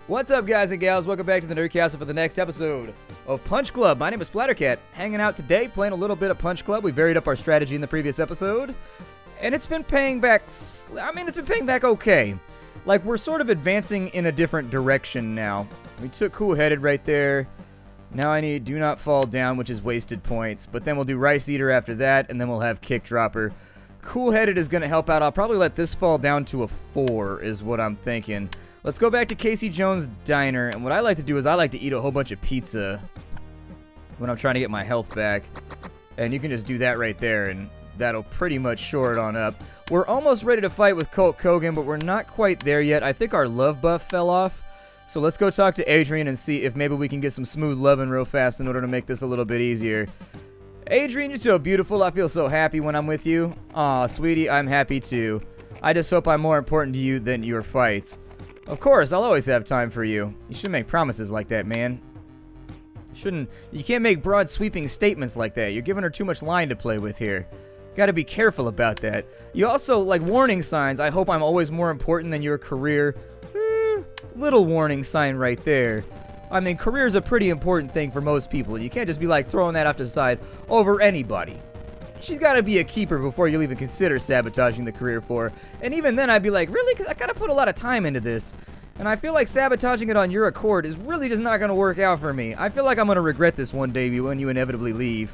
What's up, guys and gals? Welcome back to the Nerd Castle for the next episode of Punch Club. My name is Splattercat, hanging out today, playing a little bit of Punch Club. We varied up our strategy in the previous episode, and it's been paying back, okay. Like, we're sort of advancing in a different direction now. We took Cool-Headed right there. Now I need Do Not Fall Down, which is wasted points, but then we'll do Rice Eater after that, and then we'll have Kick Dropper. Cool-Headed is going to help out. I'll probably let this fall down to a 4 is what I'm thinking. Let's go back to Casey Jones' Diner, and what I like to do is I like to eat a whole bunch of pizza when I'm trying to get my health back. And you can just do that right there, and that'll pretty much shore it on up. We're almost ready to fight with Colt Kogan, but we're not quite there yet. I think our love buff fell off. So let's go talk to Adrian and see if maybe we can get some smooth loving real fast in order to make this a little bit easier. Adrian, you're so beautiful. I feel so happy when I'm with you. Aw, sweetie, I'm happy too. I just hope I'm more important to you than your fights. Of course, I'll always have time for you. You shouldn't make promises like that, man. You can't make broad sweeping statements like that. You're giving her too much line to play with here. Gotta be careful about that. You also, like, warning signs. I hope I'm always more important than your career. Little warning sign right there. I mean, career is a pretty important thing for most people. You can't just be, like, throwing that off to the side over anybody. She's got to be a keeper before you'll even consider sabotaging the career for her. And even then, I'd be like, really? Because I got to put a lot of time into this. And I feel like sabotaging it on your accord is really just not going to work out for me. I feel like I'm going to regret this one day when you inevitably leave.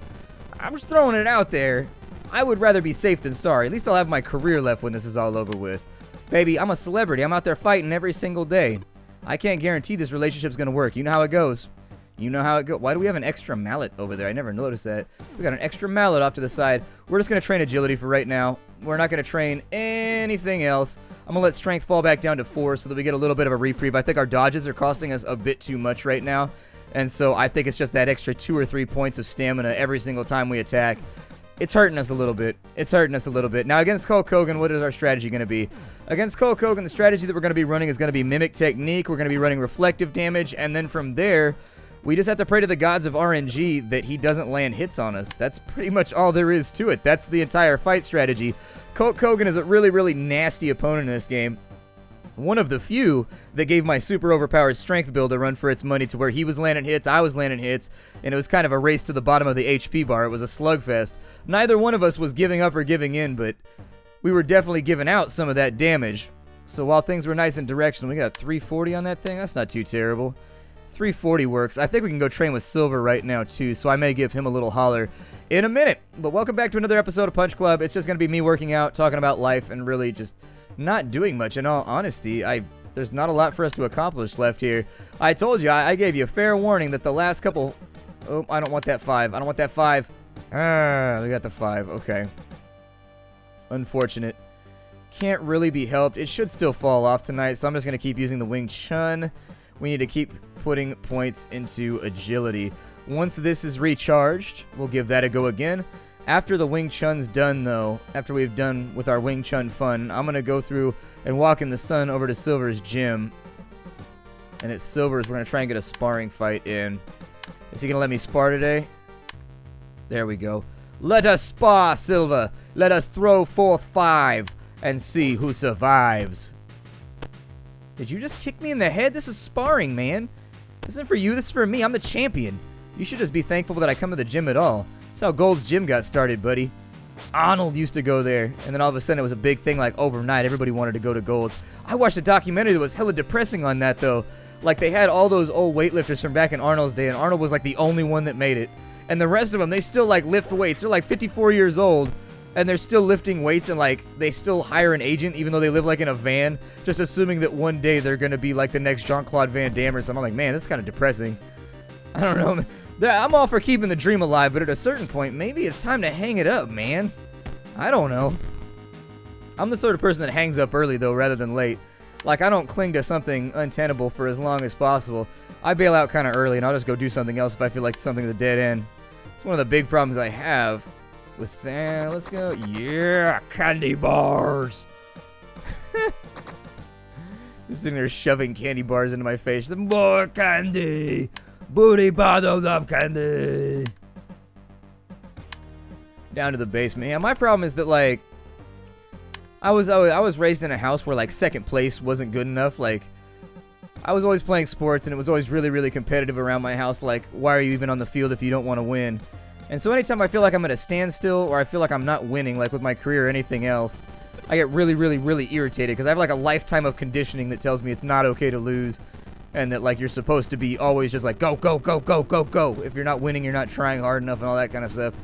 I'm just throwing it out there. I would rather be safe than sorry. At least I'll have my career left when this is all over with. Baby, I'm a celebrity. I'm out there fighting every single day. I can't guarantee this relationship's going to work. You know how it goes. You know how it goes. Why do we have an extra mallet over there? I never noticed that. We got an extra mallet off to the side. We're just going to train agility for right now. We're not going to train anything else. I'm going to let strength fall back down to 4 so that we get a little bit of a reprieve. I think our dodges are costing us a bit too much right now. And so I think it's just that extra 2 or 3 points of stamina every single time we attack. It's hurting us a little bit. Now, against Colt Kogan, what is our strategy going to be? Against Colt Kogan, the strategy that we're going to be running is going to be Mimic Technique. We're going to be running Reflective Damage. And then from there, we just have to pray to the gods of RNG that he doesn't land hits on us. That's pretty much all there is to it. That's the entire fight strategy. Colt Kogan is a really, really nasty opponent in this game. One of the few that gave my super overpowered strength build a run for its money to where he was landing hits, I was landing hits, and it was kind of a race to the bottom of the HP bar. It was a slugfest. Neither one of us was giving up or giving in, but we were definitely giving out some of that damage. So while things were nice and directional, we got 340 on that thing. That's not too terrible. 340 works. I think we can go train with Silver right now, too, so I may give him a little holler in a minute. But welcome back to another episode of Punch Club. It's just going to be me working out, talking about life, and really just not doing much. In all honesty, there's not a lot for us to accomplish left here. I told you, I gave you a fair warning that the last couple... Oh, I don't want that 5. I don't want that 5. Ah, we got the 5. Okay. Unfortunate. Can't really be helped. It should still fall off tonight, so I'm just going to keep using the Wing Chun. We need to keep putting points into agility. Once this is recharged, we'll give that a go again. After the Wing Chun's done, though, after we've done with our Wing Chun fun, I'm going to go through and walk in the sun over to Silver's gym. And at Silver's, we're going to try and get a sparring fight in. Is he going to let me spar today? There we go. Let us spar, Silver. Let us throw forth 5 and see who survives. Did you just kick me in the head? This is sparring, man. This isn't for you. This is for me. I'm the champion. You should just be thankful that I come to the gym at all. That's how Gold's Gym got started, buddy. Arnold used to go there, and then all of a sudden it was a big thing, like overnight. Everybody wanted to go to Gold's. I watched a documentary that was hella depressing on that, though. Like, they had all those old weightlifters from back in Arnold's day, and Arnold was, like, the only one that made it. And the rest of them, they still, like, lift weights. They're, like, 54 years old, and they're still lifting weights, and, like, they still hire an agent, even though they live, like, in a van, just assuming that one day they're going to be, like, the next Jean-Claude Van Damme or something. I'm like, man, that's kind of depressing. I don't know. I'm all for keeping the dream alive, but at a certain point, maybe it's time to hang it up, man. I don't know. I'm the sort of person that hangs up early, though, rather than late. Like, I don't cling to something untenable for as long as possible. I bail out kind of early, and I'll just go do something else if I feel like something's a dead end. It's one of the big problems I have with that. Let's go. Yeah, candy bars. Just sitting there shoving candy bars into my face. More candy. Booty bottles of candy. Down to the basement. Yeah, my problem is that, like, I was raised in a house where, like, second place wasn't good enough. Like, I was always playing sports, and it was always really, really competitive around my house. Like, why are you even on the field if you don't want to win? And so anytime I feel like I'm at a standstill or I feel like I'm not winning, like with my career or anything else, I get really, really, really irritated because I have like a lifetime of conditioning that tells me it's not okay to lose and that like you're supposed to be always just like go, go, go, go, go, go. If you're not winning, you're not trying hard enough and all that kind of stuff.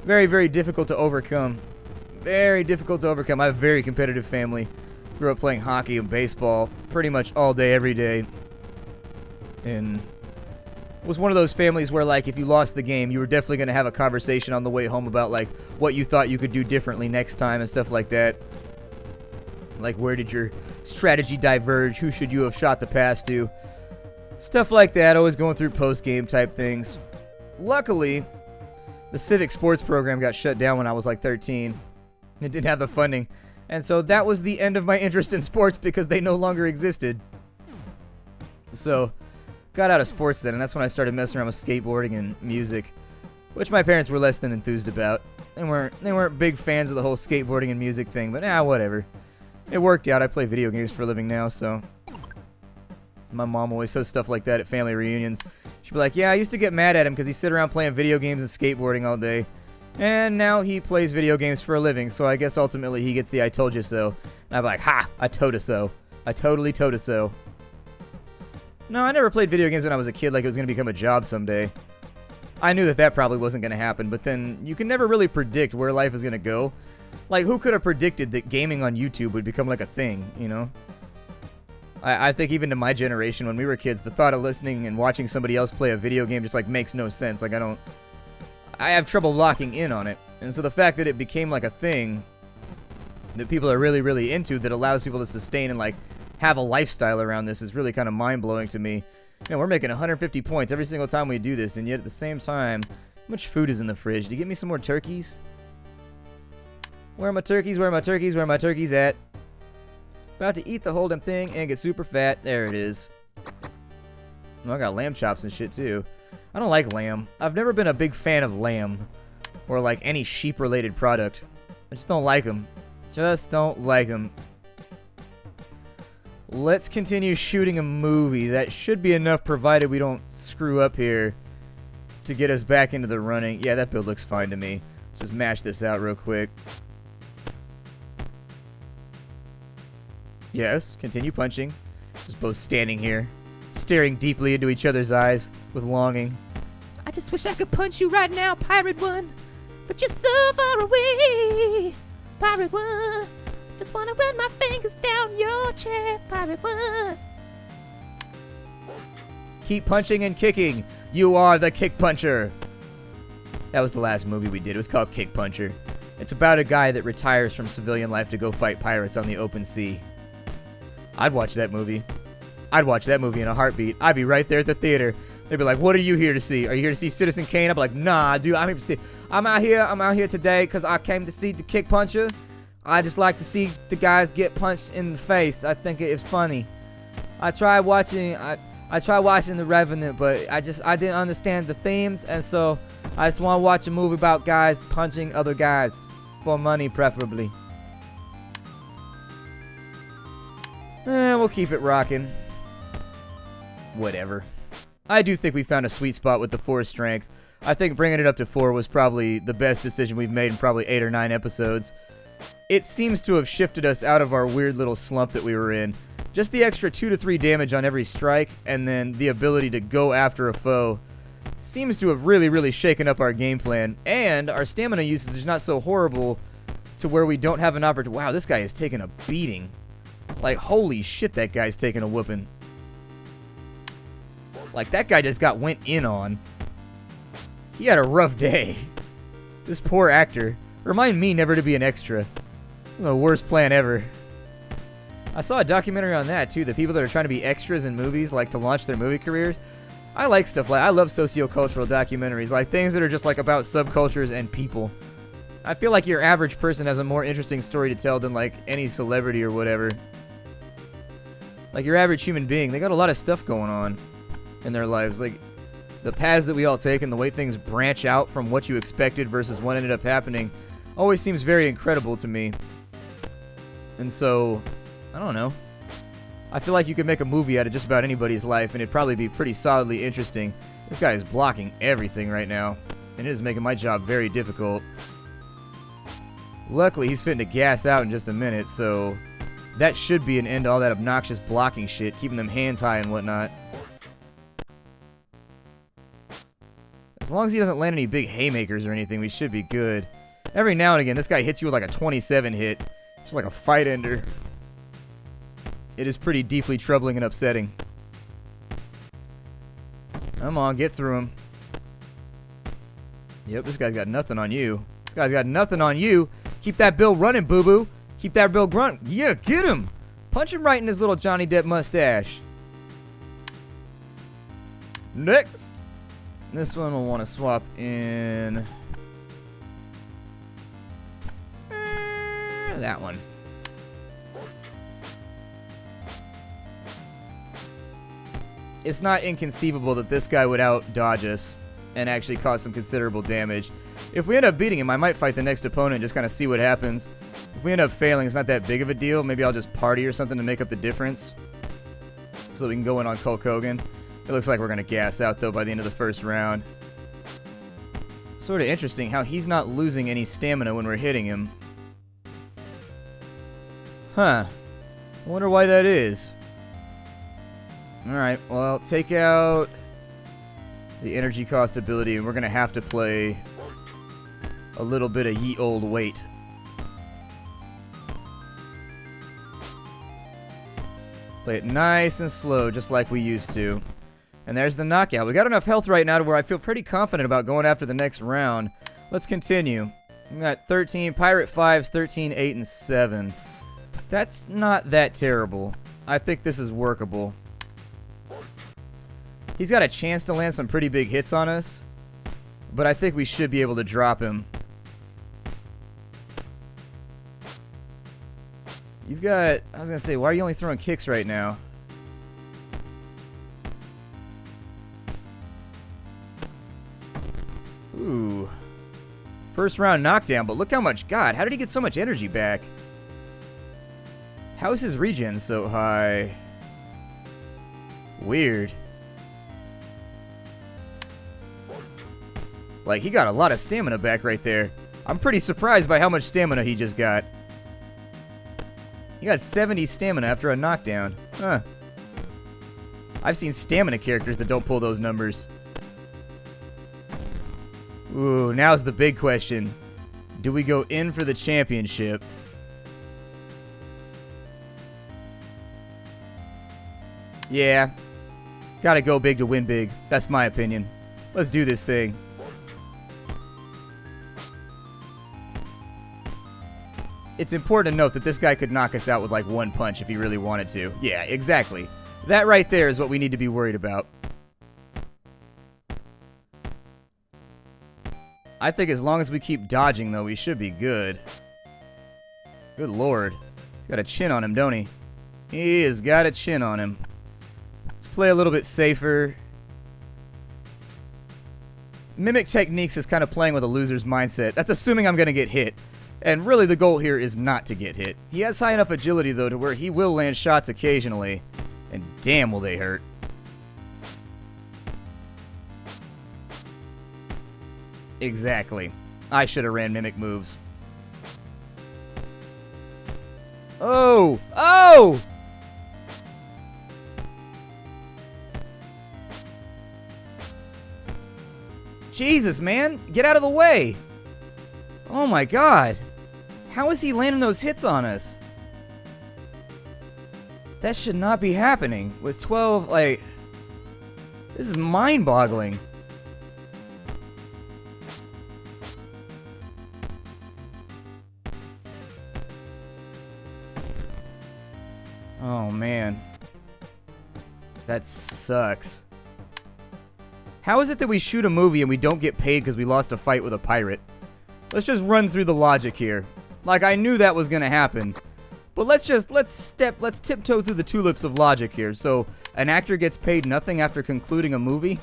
Very, very difficult to overcome. Very difficult to overcome. I have a very competitive family. Grew up playing hockey and baseball pretty much all day, every day. And was one of those families where, like, if you lost the game, you were definitely going to have a conversation on the way home about, like, what you thought you could do differently next time and stuff like that. Like, where did your strategy diverge? Who should you have shot the pass to? Stuff like that, always going through post-game type things. Luckily, the civic sports program got shut down when I was, like, 13. It didn't have the funding. And so that was the end of my interest in sports because they no longer existed. So got out of sports then, and that's when I started messing around with skateboarding and music, which my parents were less than enthused about. They weren't big fans of the whole skateboarding and music thing, but whatever. It worked out. I play video games for a living now, so my mom always says stuff like that at family reunions. She'd be like, yeah, I used to get mad at him because he sit around playing video games and skateboarding all day, and now he plays video games for a living, so I guess ultimately he gets the I told you so. And I'm like, ha, I told you so. I totally told you so. No, I never played video games when I was a kid like it was going to become a job someday. I knew that probably wasn't going to happen, but then you can never really predict where life is going to go. Like, who could have predicted that gaming on YouTube would become like a thing, you know? I think even to my generation, when we were kids, the thought of listening and watching somebody else play a video game just, like, makes no sense. Like, I have trouble locking in on it. And so the fact that it became like a thing that people are really, really into that allows people to sustain and, like, have a lifestyle around this is really kind of mind-blowing to me. You know, we're making 150 points every single time we do this, and yet at the same time, how much food is in the fridge? Do you get me some more turkeys? Where are my turkeys? Where are my turkeys? Where are my turkeys at? About to eat the whole damn thing and get super fat. There it is. Oh, I got lamb chops and shit, too. I don't like lamb. I've never been a big fan of lamb or, like, any sheep-related product. I just don't like them. Just don't like them. Let's continue shooting a movie. That should be enough, provided we don't screw up here, to get us back into the running. Yeah, that build looks fine to me. Let's just mash this out real quick. Yes, continue punching. Just both standing here, staring deeply into each other's eyes with longing. I just wish I could punch you right now, Pirate One, but you're so far away, Pirate One. Just wanna run my fingers down your chest, Pirate One. Keep punching and kicking. You are the Kickpuncher. That was the last movie we did. It was called Kickpuncher. It's about a guy that retires from civilian life to go fight pirates on the open sea. I'd watch that movie. I'd watch that movie in a heartbeat. I'd be right there at the theater. They'd be like, "What are you here to see? Are you here to see Citizen Kane?" I'd be like, "Nah, dude. I'm out here today because I came to see the Kickpuncher. I just like to see the guys get punched in the face. I think it's funny. I tried watching The Revenant, but I didn't understand the themes, and so I just want to watch a movie about guys punching other guys for money, preferably." We'll keep it rocking. Whatever. I do think we found a sweet spot with the 4 strength. I think bringing it up to 4 was probably the best decision we've made in probably 8 or 9 episodes. It seems to have shifted us out of our weird little slump that we were in. Just the extra 2 to 3 damage on every strike, and then the ability to go after a foe, seems to have really, really shaken up our game plan. And our stamina usage is not so horrible to where we don't have an opportunity. Wow, this guy is taking a beating. Like, holy shit, that guy's taking a whooping. Like, that guy just went in on. He had a rough day. This poor actor. Remind me never to be an extra. The worst plan ever. I saw a documentary on that, too. The people that are trying to be extras in movies, like, to launch their movie careers. I like stuff like... I love sociocultural documentaries. Like, things that are just, like, about subcultures and people. I feel like your average person has a more interesting story to tell than, like, any celebrity or whatever. Like, your average human being, they got a lot of stuff going on in their lives. Like, the paths that we all take and the way things branch out from what you expected versus what ended up happening always seems very incredible to me. And so, I don't know. I feel like you could make a movie out of just about anybody's life, and it'd probably be pretty solidly interesting. This guy is blocking everything right now, and it is making my job very difficult. Luckily, he's fitting to gas out in just a minute, so that should be an end to all that obnoxious blocking shit, keeping them hands high and whatnot. As long as he doesn't land any big haymakers or anything, we should be good. Every now and again, this guy hits you with like a 27 hit. Just like a fight ender. It is pretty deeply troubling and upsetting. Come on, get through him. Yep, this guy's got nothing on you. This guy's got nothing on you. Keep that bill running, boo-boo. Keep that bill running. Yeah, get him. Punch him right in his little Johnny Depp mustache. Next. This one we'll want to swap in. That one. It's not inconceivable that this guy would out-dodge us and actually cause some considerable damage. If we end up beating him, I might fight the next opponent and just kind of see what happens. If we end up failing, it's not that big of a deal. Maybe I'll just party or something to make up the difference so we can go in on Hulk Hogan. It looks like we're going to gas out, though, by the end of the first round. Sort of interesting how he's not losing any stamina when we're hitting him. Huh. I wonder why that is. Alright, well, take out the energy cost ability, and we're going to have to play a little bit of ye old weight. Play it nice and slow, just like we used to. And there's the knockout. We got enough health right now to where I feel pretty confident about going after the next round. Let's continue. We got 13 Pirate 5s, 13, 8, and 7. That's not that terrible. I think this is workable. He's got a chance to land some pretty big hits on us, but I think we should be able to drop him. You've got... I was going to say, why are you only throwing kicks right now? Ooh. First round knockdown, but look how much... God, how did he get so much energy back? How is his regen so high? Weird. Like, he got a lot of stamina back right there. I'm pretty surprised by how much stamina he just got. He got 70 stamina after a knockdown. Huh. I've seen stamina characters that don't pull those numbers. Ooh, now's the big question. Do we go in for the championship? Yeah. Gotta go big to win big. That's my opinion. Let's do this thing. It's important to note that this guy could knock us out with like one punch if he really wanted to. Yeah, exactly. That right there is what we need to be worried about. I think as long as we keep dodging, though, we should be good. Good lord. Got a chin on him, don't he? He has got a chin on him. Let's play a little bit safer. Mimic techniques is kind of playing with a loser's mindset. That's assuming I'm going to get hit. And really the goal here is not to get hit. He has high enough agility, though, to where he will land shots occasionally. And damn will they hurt. Exactly. I should have ran mimic moves. Oh! Oh! Jesus, man! Get out of the way! Oh my god! How is he landing those hits on us? That should not be happening. With 12, like... This is mind-boggling. Oh, man. That sucks. How is it that we shoot a movie and we don't get paid because we lost a fight with a pirate? Let's just run through the logic here. Like, I knew that was gonna happen. But let's tiptoe through the tulips of logic here. So, an actor gets paid nothing after concluding a movie?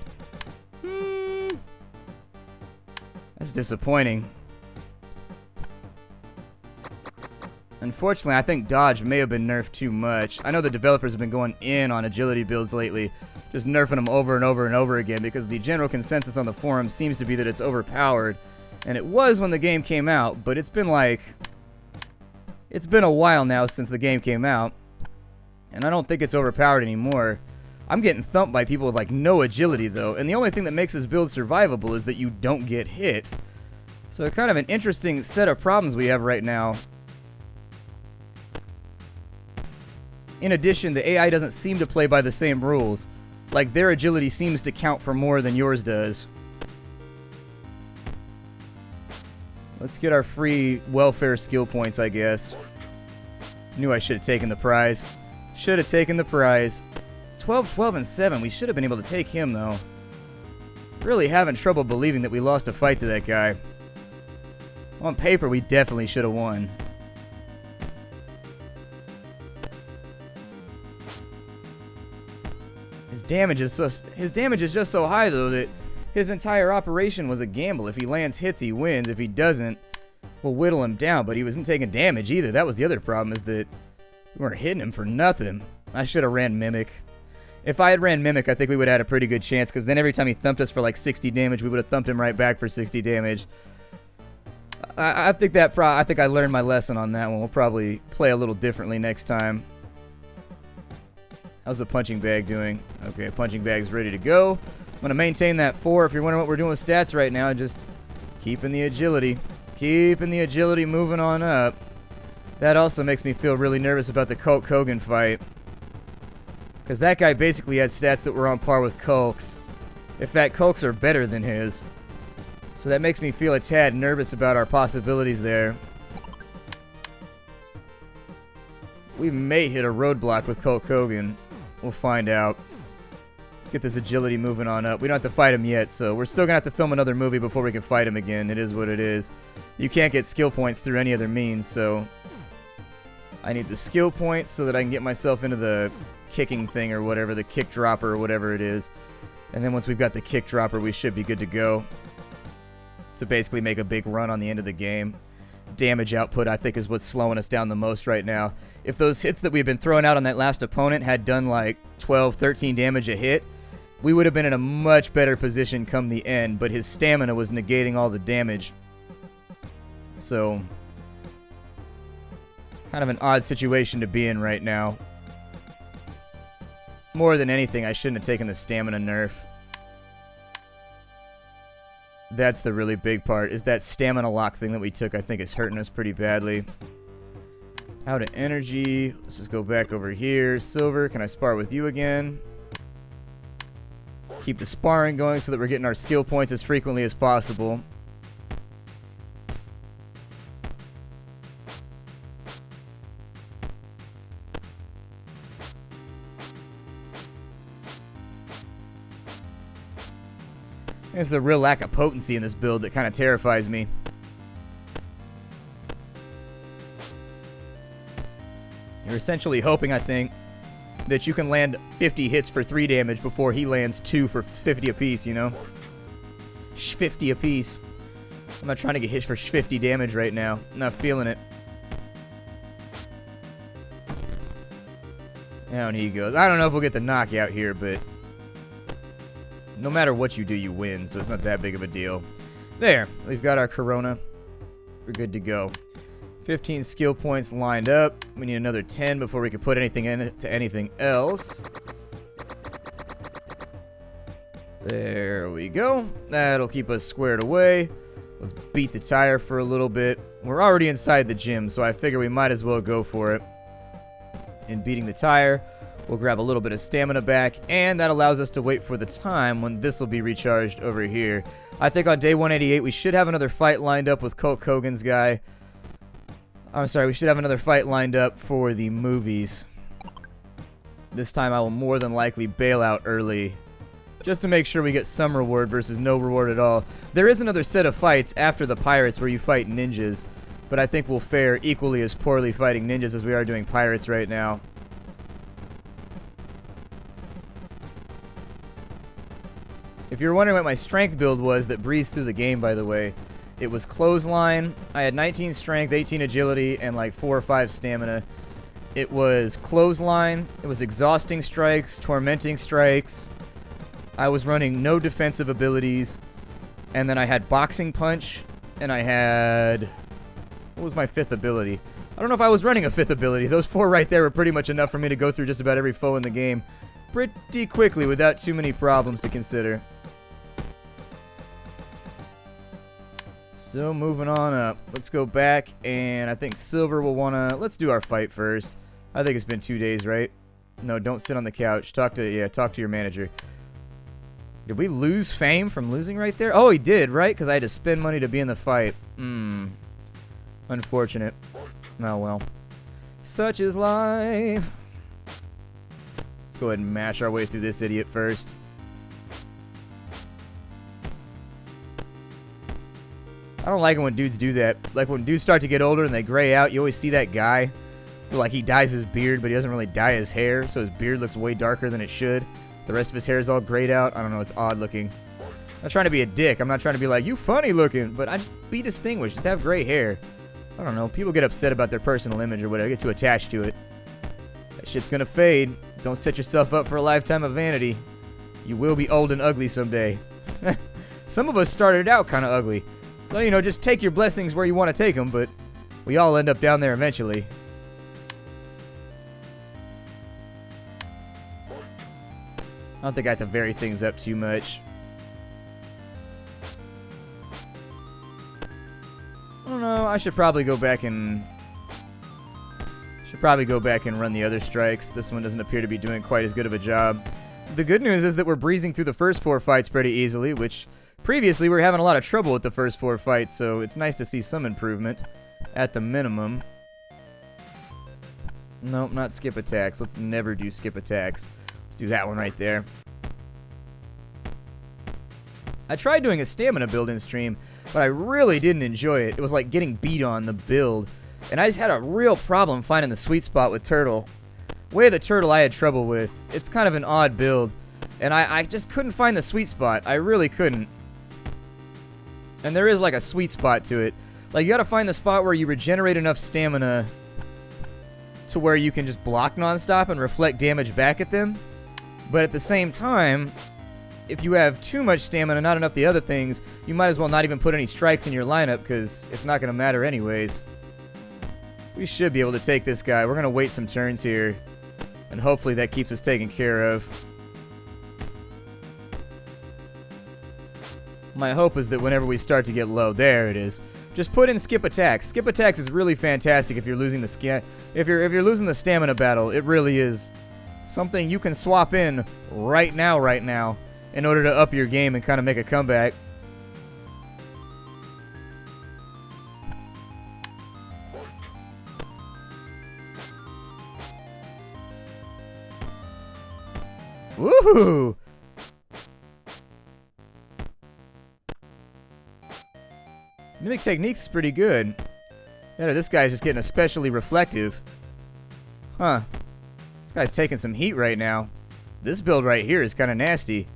That's disappointing. Unfortunately, I think dodge may have been nerfed too much. I know the developers have been going in on agility builds lately, just nerfing them over and over and over again because the general consensus on the forum seems to be that it's overpowered. And it was when the game came out, but it's been a while now since the game came out. And I don't think it's overpowered anymore. I'm getting thumped by people with like no agility though, and the only thing that makes this build survivable is that you don't get hit. So kind of an interesting set of problems we have right now. In addition, the AI doesn't seem to play by the same rules. Like, their agility seems to count for more than yours does. Let's get our free welfare skill points, I guess. Knew I should have taken the prize. Should have taken the prize. 12, 12, and 7. We should have been able to take him, though. Really having trouble believing that we lost a fight to that guy. On paper, we definitely should have won. His damage is just so high, though, that his entire operation was a gamble. If he lands hits, he wins. If he doesn't, we'll whittle him down. But he wasn't taking damage either. That was the other problem, is that we weren't hitting him for nothing. I should have ran Mimic. If I had ran Mimic, I think we would have had a pretty good chance, because then every time he thumped us for like 60 damage, we would have thumped him right back for 60 damage. I think I learned my lesson on that one. We'll probably play a little differently next time. How's the punching bag doing? Okay, punching bag's ready to go. I'm going to maintain that 4. If you're wondering what we're doing with stats right now, just keeping the agility. Keeping the agility moving on up. That also makes me feel really nervous about the Hulk Hogan fight. Because that guy basically had stats that were on par with Culk's. In fact, Culk's are better than his. So that makes me feel a tad nervous about our possibilities there. We may hit a roadblock with Hulk Hogan. We'll find out. Let's get this agility moving on up. We don't have to fight him yet, so we're still going to have to film another movie before we can fight him again. It is what it is. You can't get skill points through any other means, so I need the skill points so that I can get myself into the kicking thing or whatever, the kick dropper or whatever it is. And then once we've got the kick dropper, we should be good to go to basically make a big run on the end of the game. Damage output, I think, is what's slowing us down the most right now. If those hits that we've been throwing out on that last opponent had done like 12, 13 damage a hit, we would have been in a much better position come the end, but his stamina was negating all the damage. So, kind of an odd situation to be in right now. More than anything, I shouldn't have taken the stamina nerf. That's the really big part, is that stamina lock thing that we took, I think, is hurting us pretty badly. Out of energy. Let's just go back over here. Silver, can I spar with you again? Keep the sparring going so that we're getting our skill points as frequently as possible. There's the real lack of potency in this build that kind of terrifies me. You're essentially hoping, I think, that you can land 50 hits for 3 damage before he lands 2 for 50 apiece, you know? 50 apiece. I'm not trying to get hit for 50 damage right now. I'm not feeling it. Down he goes. I don't know if we'll get the knockout here, but no matter what you do, you win, so it's not that big of a deal. There, we've got our Corona. We're good to go. 15 skill points lined up. We need another 10 before we can put anything into anything else. There we go. That'll keep us squared away. Let's beat the tire for a little bit. We're already inside the gym, so I figure we might as well go for it. In beating the tire, we'll grab a little bit of stamina back, and that allows us to wait for the time when this will be recharged over here. I think on day 188, we should have another fight lined up with Hulk Hogan's guy. I'm sorry, we should have another fight lined up for the movies. This time I will more than likely bail out early, just to make sure we get some reward versus no reward at all. There is another set of fights after the pirates where you fight ninjas, but I think we'll fare equally as poorly fighting ninjas as we are doing pirates right now. If you're wondering what my strength build was that breezed through the game, by the way, It was clothesline. I had 19 strength, 18 agility, and like 4 or 5 stamina. It was clothesline. It was exhausting strikes, tormenting strikes. I was running no defensive abilities. And then I had boxing punch. And I had... What was my 5th ability? I don't know if I was running a 5th ability. Those 4 right there were pretty much enough for me to go through just about every foe in the game pretty quickly without too many problems to consider. Still moving on up. Let's go back, and I think Silver will want to... Let's do our fight first. I think it's been 2 days, right? No, don't sit on the couch. Talk to your manager. Did we lose fame from losing right there? Oh, he did, right? Because I had to spend money to be in the fight. Unfortunate. Oh, well. Such is life. Let's go ahead and mash our way through this idiot first. I don't like it when dudes do that. Like when dudes start to get older and they gray out, you always see that guy. Like he dyes his beard, but he doesn't really dye his hair, so his beard looks way darker than it should. The rest of his hair is all grayed out. I don't know, it's odd looking. I'm not trying to be a dick. I'm not trying to be like, you funny looking, but I just be distinguished. Just have gray hair. I don't know. People get upset about their personal image or whatever. Get too attached to it. That shit's gonna fade. Don't set yourself up for a lifetime of vanity. You will be old and ugly someday. Some of us started out kind of ugly. So, you know, just take your blessings where you want to take them, but we all end up down there eventually. I don't think I have to vary things up too much. I don't know, I should probably go back and... run the other strikes. This one doesn't appear to be doing quite as good of a job. The good news is that we're breezing through the first 4 fights pretty easily, which... Previously, we were having a lot of trouble with the first 4 fights, so it's nice to see some improvement, at the minimum. Nope, not skip attacks. Let's never do skip attacks. Let's do that one right there. I tried doing a stamina build in stream, but I really didn't enjoy it. It was like getting beat on the build, and I just had a real problem finding the sweet spot with Turtle. Way of the Turtle I had trouble with. It's kind of an odd build, and I just couldn't find the sweet spot. I really couldn't. And there is like a sweet spot to it. Like you gotta find the spot where you regenerate enough stamina to where you can just block nonstop and reflect damage back at them. But at the same time, if you have too much stamina, not enough the other things, you might as well not even put any strikes in your lineup because it's not gonna matter anyways. We should be able to take this guy. We're gonna wait some turns here, and hopefully that keeps us taken care of. My hope is that whenever we start to get low, there it is. Just put in skip attacks. Skip attacks is really fantastic if you're losing the if you're losing the stamina battle. It really is something you can swap in right now in order to up your game and kind of make a comeback. Woohoo! Mimic Techniques is pretty good. Yeah, this guy's just getting especially reflective. Huh. This guy's taking some heat right now. This build right here is kind of nasty.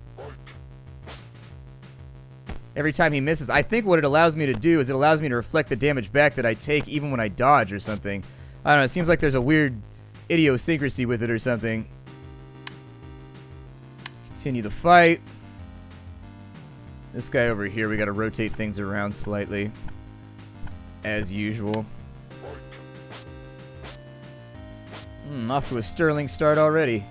Every time he misses, I think what it allows me to do is it allows me to reflect the damage back that I take even when I dodge or something. I don't know, it seems like there's a weird idiosyncrasy with it or something. Continue the fight. This guy over here, we gotta rotate things around slightly. As usual. Off to a sterling start already.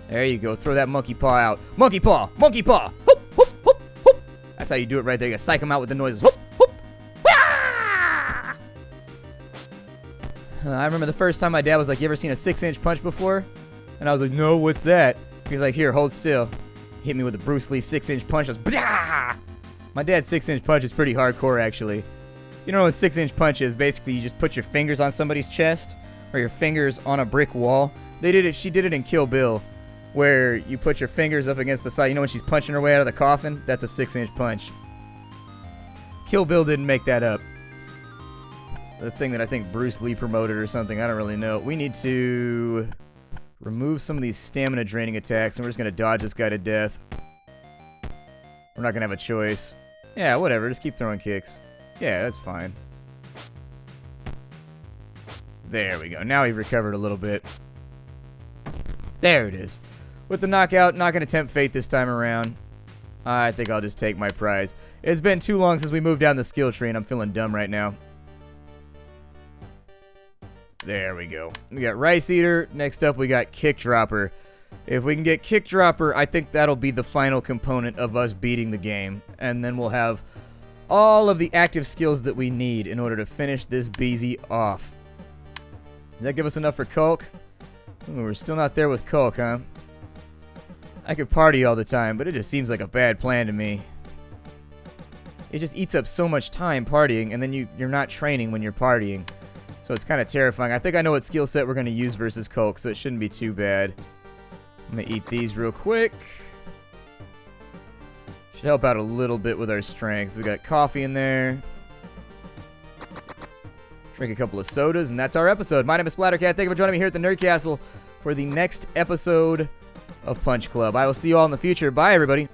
There you go, throw that monkey paw out. Monkey paw! Monkey paw! Whoop, whoop, whoop, whoop. That's how you do it right there. You gotta psych him out with the noises. Whoop, whoop. I remember the first time my dad was like, you ever seen a 6-inch punch before? And I was like, no, what's that? He's like, here, hold still. Hit me with a Bruce Lee 6-inch punch. I was, bah! My dad's 6-inch punch is pretty hardcore, actually. You know what a 6-inch punch is? Basically, you just put your fingers on somebody's chest or your fingers on a brick wall. She did it in Kill Bill, where you put your fingers up against the side. You know when she's punching her way out of the coffin? That's a 6-inch punch. Kill Bill didn't make that up. The thing that I think Bruce Lee promoted or something. I don't really know. We need to remove some of these stamina draining attacks, and we're just going to dodge this guy to death. We're not going to have a choice. Yeah, whatever. Just keep throwing kicks. Yeah, that's fine. There we go. Now we've recovered a little bit. There it is. With the knockout, not going to tempt fate this time around. I think I'll just take my prize. It's been too long since we moved down the skill tree, and I'm feeling dumb right now. There we go. We got Rice Eater. Next up, we got Kick Dropper. If we can get Kick Dropper, I think that'll be the final component of us beating the game. And then we'll have all of the active skills that we need in order to finish this BZ off. Does that give us enough for Culk? Ooh, we're still not there with Culk, huh? I could party all the time, but it just seems like a bad plan to me. It just eats up so much time partying, and then you're not training when you're partying. So it's kind of terrifying. I think I know what skill set we're going to use versus Culk, so it shouldn't be too bad. I'm going to eat these real quick. Should help out a little bit with our strength. We got coffee in there. Drink a couple of sodas, and that's our episode. My name is Splattercat. Thank you for joining me here at the Nerd Castle for the next episode of Punch Club. I will see you all in the future. Bye, everybody.